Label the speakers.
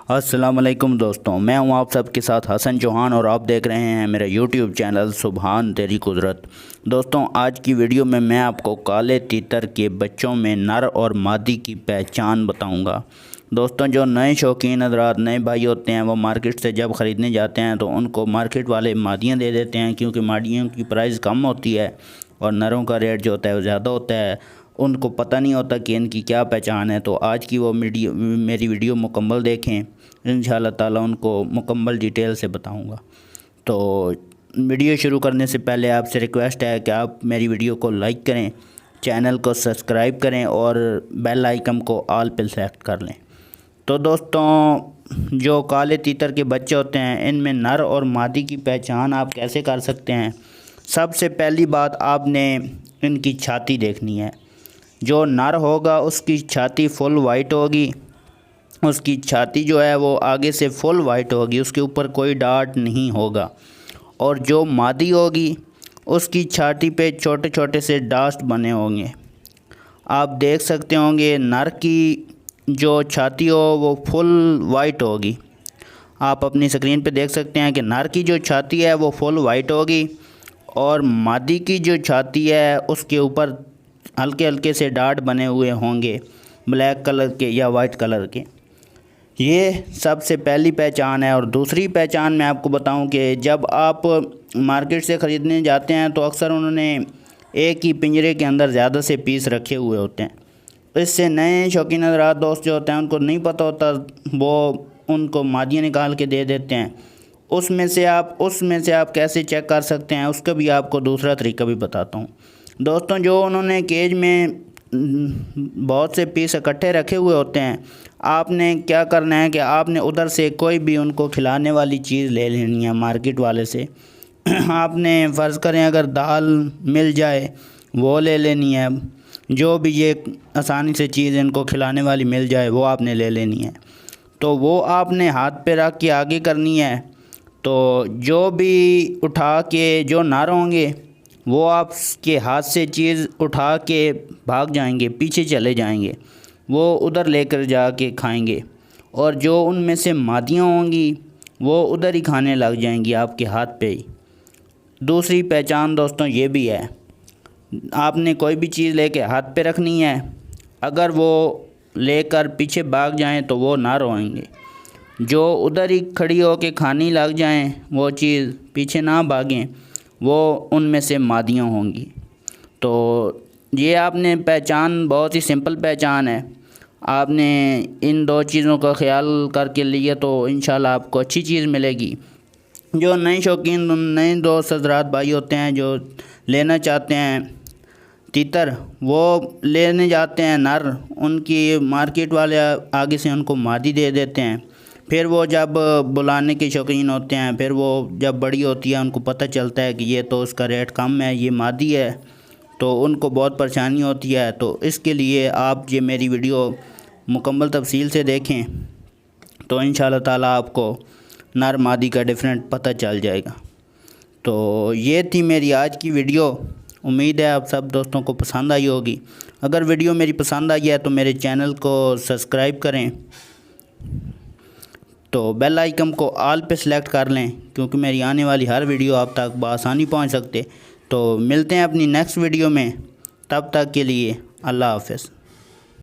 Speaker 1: अस्सलाम वालेकुम दोस्तों, मैं हूं आप सबके साथ हसन चौहान और आप देख रहे हैं मेरा यूट्यूब चैनल सुभान तेरी कुदरत। दोस्तों, आज की वीडियो में मैं आपको काले तीतर के बच्चों में नर और मादी की पहचान बताऊंगा। दोस्तों, जो नए शौकीन हज़रात नए भाई होते हैं वो मार्केट से जब ख़रीदने जाते हैं तो उनको मार्केट वाले मादियाँ दे देते हैं, क्योंकि मादियों की प्राइस कम होती है और नरों का रेट जो होता है वो ज़्यादा होता है। उनको पता नहीं होता कि इनकी क्या पहचान है। तो आज की वो मेरी वीडियो मुकम्मल देखें, इंशाअल्लाह ताला उनको मुकम्मल डिटेल से बताऊंगा। तो वीडियो शुरू करने से पहले आपसे रिक्वेस्ट है कि आप मेरी वीडियो को लाइक करें, चैनल को सब्सक्राइब करें और बेल आइकन को ऑल पर सेलेक्ट कर लें। तो दोस्तों, जो काले तीतर के बच्चे होते हैं इनमें नर और मादी की पहचान आप कैसे कर सकते हैं। सबसे पहली बात, आपने इनकी छाती देखनी है। जो नर होगा उसकी छाती फुल वाइट होगी, उसकी छाती जो है वो आगे से फुल वाइट होगी, उसके ऊपर कोई डार्ट नहीं होगा। और जो मादी होगी उसकी छाती पे छोटे छोटे से डास्ट बने होंगे। आप देख सकते होंगे नर की जो छाती हो वो फुल वाइट होगी। आप अपनी स्क्रीन पे देख सकते हैं कि नर की जो छाती है वो फुल वाइट होगी और मादी की जो छाती है उसके ऊपर हल्के हल्के से डार्ट बने हुए होंगे, ब्लैक कलर के या वाइट कलर के। ये सबसे पहली पहचान है। और दूसरी पहचान मैं आपको बताऊं कि जब आप मार्केट से ख़रीदने जाते हैं तो अक्सर उन्होंने एक ही पिंजरे के अंदर ज़्यादा से पीस रखे हुए होते हैं। इससे नए शौकीन हज़रात दोस्त जो होते हैं उनको नहीं पता होता, वो उनको मादियाँ निकाल के दे देते हैं। उसमें से आप कैसे चेक कर सकते हैं उसका भी आपको दूसरा तरीका भी बताता हूँ। दोस्तों, जो उन्होंने केज में बहुत से पीस इकट्ठे रखे हुए होते हैं, आपने क्या करना है कि आपने उधर से कोई भी उनको खिलाने वाली चीज़ ले लेनी है मार्केट वाले से। आपने फ़र्ज़ करें अगर दाल मिल जाए वो ले लेनी है। जो भी ये आसानी से चीज़ इनको खिलाने वाली मिल जाए वो आपने ले लेनी है। तो वो आपने हाथ पे रख के आगे करनी है। तो जो भी उठा के जो नर होंगे वो आपके हाथ से चीज़ उठा के भाग जाएंगे, पीछे चले जाएंगे, वो उधर लेकर जाके खाएंगे। और जो उनमें से मादियाँ होंगी वो उधर ही खाने लग जाएंगी आपके हाथ पे ही। दूसरी पहचान दोस्तों ये भी है, आपने कोई भी चीज़ लेके हाथ पे रखनी है। अगर वो लेकर पीछे भाग जाएं तो वो नर होंगे। जो उधर ही खड़ी होके खाने लग जाएं, वो चीज़ पीछे ना भागें, वो उनमें से मादियाँ होंगी। तो ये आपने पहचान बहुत ही सिंपल पहचान है। आपने इन दो चीज़ों का ख्याल करके लिए तो इंशाल्लाह आपको अच्छी चीज़ मिलेगी। जो नए शौकीन नए दोस्त हज़रात भाई होते हैं जो लेना चाहते हैं तीतर, वो लेने जाते हैं नर, उनकी मार्केट वाले आगे से उनको मादी दे देते हैं। फिर वो जब बुलाने के शौकीन होते हैं, फिर वो जब बड़ी होती है उनको पता चलता है कि ये तो उसका रेट कम है, ये मादी है, तो उनको बहुत परेशानी होती है। तो इसके लिए आप ये मेरी वीडियो मुकम्मल तफसील से देखें तो इंशाअल्लाह ताला आपको नर मादी का डिफरेंट पता चल जाएगा। तो ये थी मेरी आज की वीडियो। उम्मीद है आप सब दोस्तों को पसंद आई होगी। अगर वीडियो मेरी पसंद आई है तो मेरे चैनल को सब्सक्राइब करें, तो बेल आइकन को ऑल पे सेलेक्ट कर लें, क्योंकि मेरी आने वाली हर वीडियो आप तक बआसानी पहुंच सकते। तो मिलते हैं अपनी नेक्स्ट वीडियो में, तब तक के लिए अल्लाह हाफ़िज़।